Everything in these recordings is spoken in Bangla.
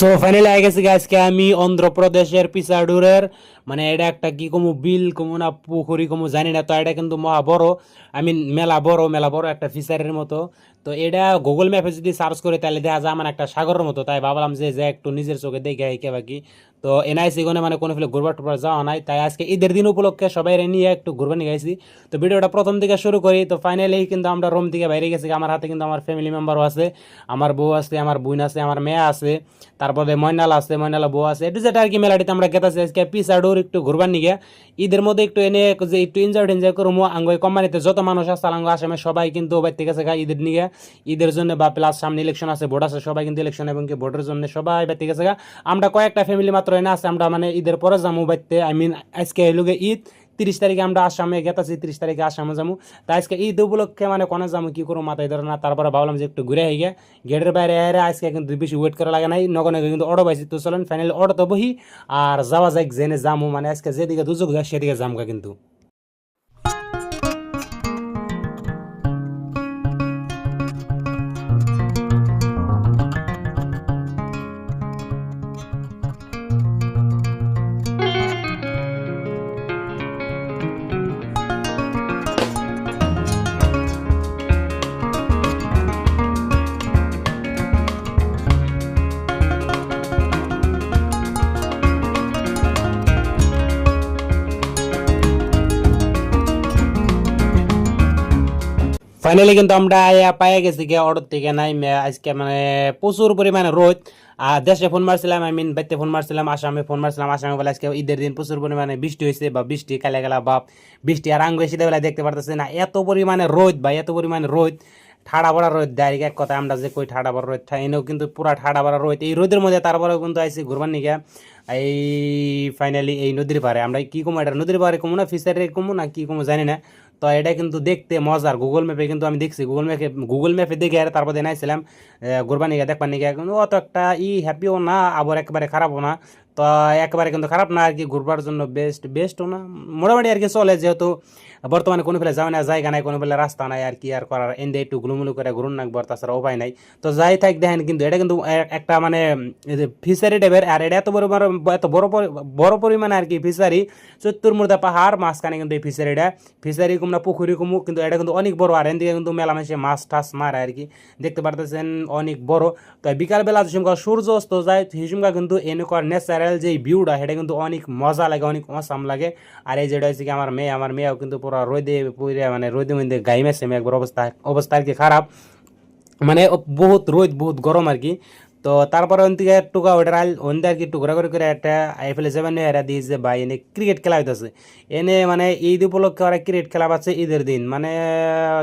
সো ফাইনালি আই গেছি আজকে আমি অন্ধ্রপ্রদেশের পিসাডুরের মানে এটা একটা কি কমু বিল কমু না পুকুরি কমু জানি না। তো এটা কিন্তু মহা বড়, আই মিন মেলা বড় একটা ফিশারির মতো। তো এটা গুগল ম্যাপে যদি সার্চ করে তাহলে দেখা যায় মানে একটা সাগরের মতো। তাই ভাবলাম যে একটু নিজের চোখে দেখে একে বাকি। তো এনআইসি গনে মানে কোনো ফেলে ঘুরবার টুরবার যাওয়া নাই, তাই আজকে ঈদের দিন উপলক্ষে সবাই নিয়ে একটু ঘুরবার নিয়ে গেছি। তো ভিডিওটা প্রথম থেকে শুরু করি। তো ফাইনালি কিন্তু আমরা রুম থেকে বাইরে গেছি, আমার হাতে কিন্তু আমার ফ্যামিলি মেম্বারও আছে, আমার বউ আছে, আমার বোন আছে, আমার মেয়ে আছে, তারপরে ময়নাল আছে, ময়নালা বউ আছে, একটু যেটা আর কি মেলাটিতে আমরা গেতাছি আজকে পিসাডুর একটু ঘুরবার নিগে। ঈদের মধ্যে একটু এনে যে একটু এনজয় করবো আঙ্গুই কোম্পানিতে যত মানুষ আছে আঙ্গ আসামে সবাই কিন্তু বাইর থেকে গেছে ঈদের নিগে, ঈদের জন্য বা প্লাস সামনে ইলেকশন আছে, ভোট আছে, সবাই কিন্তু ইলেকশন এবং কি ভোটের জন্য সবাই বাইর থেকে গেছে। আমরা কয়েকটা ফ্যামিলি মাত্র এনে আছে, আমরা মানে ঈদের পরে যাবো বাইতে, আই মিন আজকে এলুগে ঈদ 30 তারিখে আমরা আসামে গেতাছি, 30 তারিখে আসামে যাবো। তাই আজকে ঈদ উপলক্ষে মানে কোনে যাবো কি করবো মাথায় ধরে না, তারপরে ভাবলাম যে একটু ঘুরে আইগে গেটের বাইরে এরে আজকে কিন্তু বেশি ওয়েট করা লাগে নাই, নগনে কিন্তু অটো পাইছি। তো চলেন ফাইনালি অটোতে বহি আর যাওয়া যায় জেনে যামু, মানে আজকে যেদিকে দুযোগ যায় সেদিকে যামগা কিন্তু। ফাইনালি কিন্তু আমরা পায়ে গেছি গিয়ে অটোর থেকে নাই আজকে মানে প্রচুর পরিমাণে রোদ। আর দেশে ফোন মারছিলাম, আই মিন বাইতে ফোন মারছিলাম, আসামে ফোন মারছিলাম, আসামে বলে আজকে ঈদের দিন প্রচুর পরিমাণে বৃষ্টি হয়েছে বা বৃষ্টি কালে গেলা বাপ বৃষ্টি। আর আঙ্গুয়ে শীতে বেলা দেখতে পারতেছে না এত পরিমাণে রোদ বা এত পরিমাণে রোদ, ঠাড়া বড়া রোদ দেয় এক কথা। আমরা যে কই ঠাড়া বড়া রোদ এনেও কিন্তু পুরা ঠাড়া বড়া রোদ। এই রোদের মধ্যে তারপরেও কিন্তু আইসি ঘুরবার নিগে এই ফাইনালি এই নদীর পাড়ে। আমরা কি কমু, এটা নদীর পাড়ে কমু না ফিশারি কমু না কি কমু জানি না। তো এটা কিন্তু দেখতে মজার, গুগল ম্যাপে কিন্তু আমি দেখছি, গুগল ম্যাপে দেখে আর তারপর দেনাইছিলাম ঘুরবার নিগে দেখবার নিগে। কিন্তু অত একটা হ্যাপিও না আবার একেবারে খারাপও না। তো একেবারে কিন্তু খারাপ না আর কি, ঘুরবার জন্য বেস্টও না, মোটামুটি আর কি চলে। যেহেতু বর্তমানে কোনো ফেলে যাওয়া না জায়গা নাই, কোনো ফেলে রাস্তা নাই, আর কি আর করার এনদে একটু গুলুমুলু করে ঘুরুন নাকবো, তাছাড়া উপায় নাই। তো যাই থাক দেখেন কিন্তু এটা কিন্তু একটা মানে ফিশারি টাইপের। আর এটা এত বড় পরিমাণে আর কি ফিশারি, চত্তুর মধ্যে পাহাড় মাঝখানে কিন্তু এই ফিশারি কুমনা পুকুরি কুমু, কিন্তু এটা কিন্তু অনেক বড়। আর এদিকে কিন্তু মেলা মেশে মাছ টাছ মারে আর কি, দেখতে পারতেছেন অনেক বড়। তো বিকালবেলা যেসমকা সূর্য অস্ত যায় সেসমকা কিন্তু এনেকর ন্যাচারাল যে ভিউটা সেটা কিন্তু অনেক মজা লাগে, অনেক অসাম লাগে। আর এই যেটা হচ্ছে কি আমার মেয়েও কিন্তু পুরো রোদে পুরে মানে রোদে মধ্যে গাই মেছে একবার অবস্থা অবস্থা আর কি খারাপ, মানে বহুত রোদ বহুত গরম আর কি। তো তারপরে ওন থেকে টুকা ওটার ওনতে আর কি একটু ঘোরাঘুরি করে একটা আইফেলে যাবেন এরা দিয়েছে ভাই এনে ক্রিকেট খেলা হইতেছে। এনে মানে ঈদ উপলক্ষে ওরা ক্রিকেট খেলা পাচ্ছে ঈদের দিন, মানে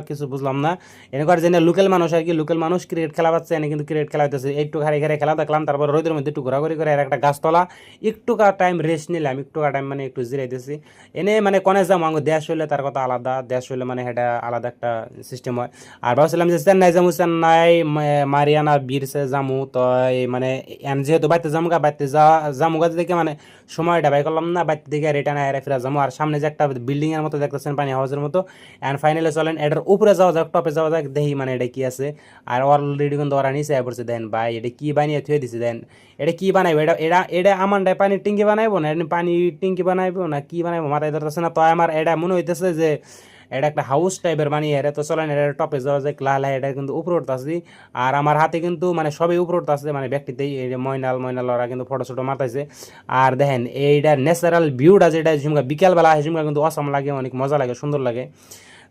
কিছু বুঝলাম না। এনে করে যে লোকাল মানুষ আর কি, লোকাল মানুষ ক্রিকেট খেলা পাচ্ছে, এনে কিন্তু ক্রিকেট খেলা হইতেছে। একটু ঘাড়ে ঘাড়ে খেলা দেখলাম, তারপর রোদের মধ্যে একটু ঘোরাঘুরি করে আর একটা গাছতলা একটু টাইম রেস্ট নিলাম, একটু টাইম মানে একটু জিরাইতেছি। এনে মানে কনে যাবো আমার দেশ হইলে তার কথা আলাদা, দেশ হইলে মানে এটা আলাদা একটা সিস্টেম হয়। আর ভাবছিলাম যে চেন্নাই যাবো, চেন্নাই মারিয়ানা বিচে যামু। তো এই মানে যেহেতু বাইতে যামুগা, বাইতে যামুগা দেখে মানে সময়টা বাই করলাম না, বাইতে দিকে রিটার্ন আয় ফিরা যাবো। আর সামনে যে একটা বিল্ডিং এর মতো দেখতেছেন পানি হাউসের মতো, অ্যান্ড ফাইনালি চলেন এটার উপরে যাওয়া যাক, টপে যাওয়া যাক, দেখি মানে এটা কি আছে। আর অলরেডি কিন্তু ওরা নিচে পড়ছে, দেন ভাই এটা কি বানিয়ে থুয়ে দিছে, দেন এটা কি বানাইবো, এটা এটা এটা আমারটাই পানির ট্যাঙ্কি বানাইবো না, এটা পানি ট্যাঙ্কি বানাইবো না কি বানাইবো মাথায় ধরতেছে না। তো আমার এটা মনে হইতেছে যে এটা একটা হাউস টাইপের বানিয়ে এর। তো চলেন এটা টপে যাওয়া যায়, লাল এটা কিন্তু উপরে উঠতেছি। আর আমার হাতে কিন্তু মানে সবই উপরে উঠতেছে, মানে ব্যক্তিতেই এই যে ময়নাল ওরা কিন্তু ফটো ছোটো মারতেছে। আর দেখেন এইটার ন্যাচারাল ভিউটা যেটা বিকালবেলা সেসমকা কিন্তু অসাম লাগে, অনেক মজা লাগে, সুন্দর লাগে।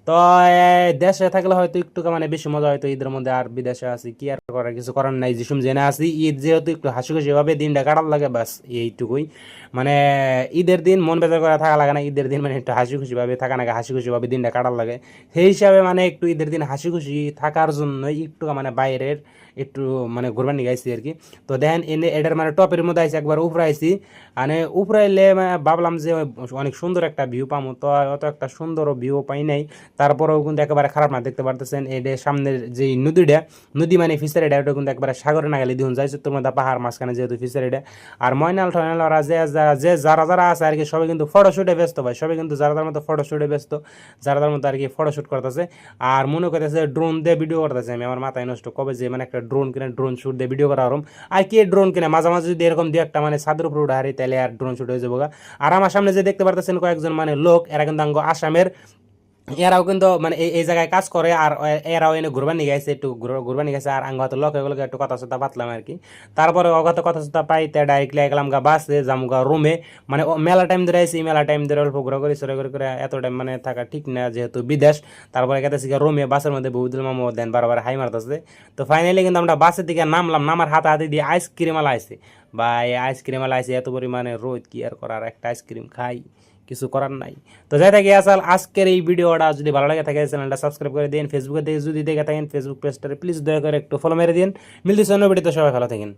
তো দেশে থাকলে হয়তো একটু মানে বেশি মজা হয়তো ঈদের মধ্যে। আর বিদেশে আছি কি আর করার, কিছু করার নাই, যেসম জেনে আছি ঈদ যেহেতু একটু হাসি খুশি ভাবে দিনটা কাটার লাগে, বাস এইটুকুই। মানে ঈদের দিন মন বেজার করে থাকা লাগে না, ঈদের দিন মানে একটু হাসি খুশি ভাবে থাকা লাগে, হাসি খুশি ভাবে দিনটা কাটার লাগে। সেই হিসাবে মানে একটু ঈদের দিন হাসি খুশি থাকার জন্য একটু মানে বাইরের একটু মানে ঘুরবার নিয়ে গাইছি আর কি। তো দেখেন এনে এটার মানে টপের মধ্যে আইসি, একবার উপরে আইসি, মানে উপরে এলে ভাবলাম যে অনেক সুন্দর একটা ভিউ পাবো। তো অত একটা সুন্দর ভিউ পাই নাই, তারপরেও কিন্তু একেবারে খারাপ না। দেখতে পারতেছেন এদের সামনের যে নদী মানে ফিশারিটা, ওটা কিন্তু একবারে সাগরে নাগালে দিন যায়, তোর মধ্যে পাহাড় মাঝখানে যেহেতু ফিশারিটা। আর ময়নাল টয়নাল ওরা যে যারা আছে আর কি সবাই কিন্তু ফটোশুটে ব্যস্ত ভাই, সবাই কিন্তু যারা মতো ফটোশুটে ব্যস্ত, যারা মতো আর কি ফটোশুট করতেছে। আর মনে করতেছে ড্রোন দিয়ে ভিডিও করতেছে, আমি আমার মাথায় নষ্ট কবে যে মানে একটা একটা ড্রোন কিনে ড্রোন শ্যুট দিয়ে ভিডিও করা আরম আর কি ড্রোন কিনে মাঝে মাঝে যদি এরকম দিয়ে একটা মানে ছাদের উপরে উঠে হারি তাহলে আর ড্রোন শ্যুট হয়ে যাবো আর আমার সামনে যে দেখতে পারতেছেন কয়েকজন মানে লোক এরা কিন্তু আসামের এরাও কিন্তু মানে এই জায়গায় কাজ করে আর এরাও এনে ঘুরবার নিয়ে গেছে একটু ঘুরবার নিয়ে গেছে আর আঙ্গ হাতে লোক এগুলোকে একটু কথা চথা পাতলাম আর কি তারপরে অগত কথা চথা পাইতে ডাইরেক্টলি গেলাম গা বাসে যামগা রুমে মানে মেলা টাইম ধরে আইসি মেলা টাইম ধরে অল্প ঘোরা করে সরে করে এত টাইম মানে থাকা ঠিক না যেহেতু বিদেশ তারপরে গেতেছি রুমে বাসের মধ্যে বহুদিন মামু দেন বারবার হাই মারতেছে তো ফাইনালি কিন্তু আমরা বাসের দিকে নামলাম নামার হাতে দিয়ে আইসক্রিম আলা আইসে বা এই আইসক্রিম আলা আইসে এত পরিমাণে রোদ কি আর করার একটা আইসক্রিম খাই কিছু করার নাই তো যাই থাকে আসল আজকের এই ভিডিওটা যদি ভালো লাগে থাকে চ্যানেলটা সাবস্ক্রাইব করে দিন ফেসবুকে দেখে যদি দেখে থাকেন ফেসবুক পেজটা প্লিজ দয়া করে একটু ফলো মেরে দিন মিলতেছে অন্য ভিডিওতে সবাই ভালো থাকেন